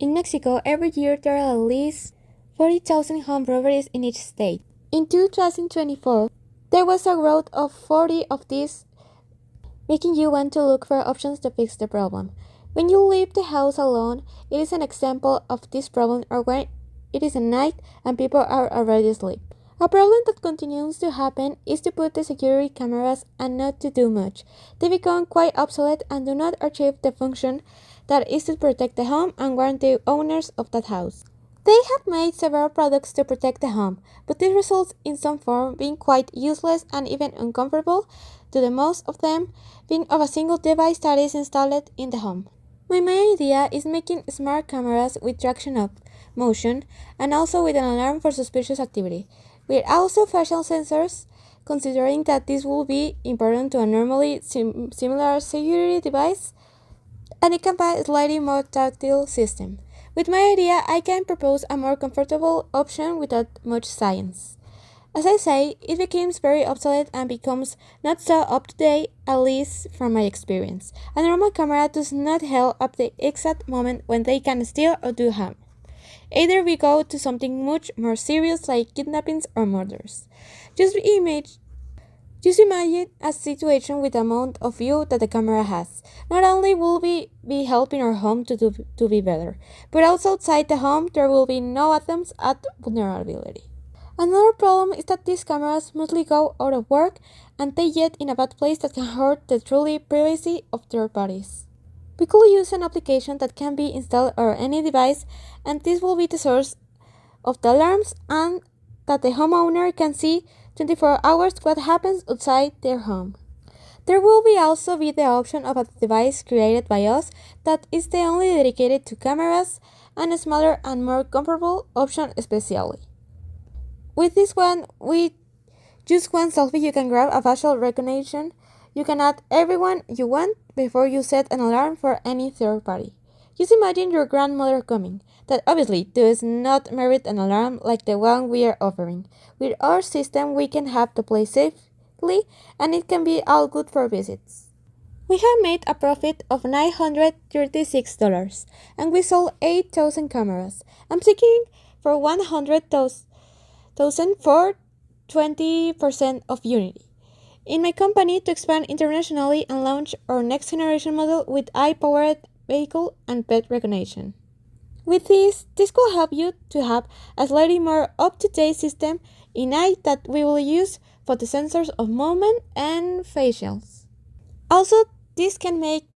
In Mexico, every year there are at least 40,000 home robberies in each state. In 2024, there was a growth of 40 of these, making you want to look for options to fix the problem. When you leave the house alone, it is an example of this problem, or when it is a night and people are already asleep. A problem that continues to happen is to put the security cameras and not to do much. They become quite obsolete and do not achieve the function that is to protect the home and warn the owners of that house. They have made several products to protect the home, but this results in some form being quite useless and even uncomfortable, to the most of them being of a single device that is installed in the home. My main idea is making smart cameras with traction of motion and also with an alarm for suspicious activity, with also facial sensors, considering that this will be important to a normally similar security device, and it can be a slightly more tactile system. With my idea, I can propose a more comfortable option without much science. As I say, it becomes very obsolete and becomes not so up to date, at least from my experience. A normal camera does not help at the exact moment when they can steal or do harm. Either we go to something much more serious like kidnappings or murders. Just imagine a situation with the amount of view that the camera has. Not only will we be helping our home to be better, but also outside the home there will be no attempts at vulnerability. Another problem is that these cameras mostly go out of work and they get in a bad place that can hurt the truly privacy of third parties. We could use an application that can be installed on any device, and this will be the source of the alarms and that the homeowner can see 24 hours what happens outside their home. There will also be the option of a device created by us that is the only dedicated to cameras, and a smaller and more comfortable option especially. With this one, with just one selfie you can grab a facial recognition. You can add everyone you want before you set an alarm for any third party. Just imagine your grandmother coming. That obviously does not merit an alarm like the one we are offering. With our system, we can have the place safely, and it can be all good for visits. We have made a profit of $936, and we sold 8,000 cameras. I'm seeking for 100,000 for 20% of Unity in my company to expand internationally and launch our next generation model with AI-powered vehicle and pet recognition. With this could help you to have a slightly more up-to-date system in AI that we will use for the sensors of movement and facials. Also, this can make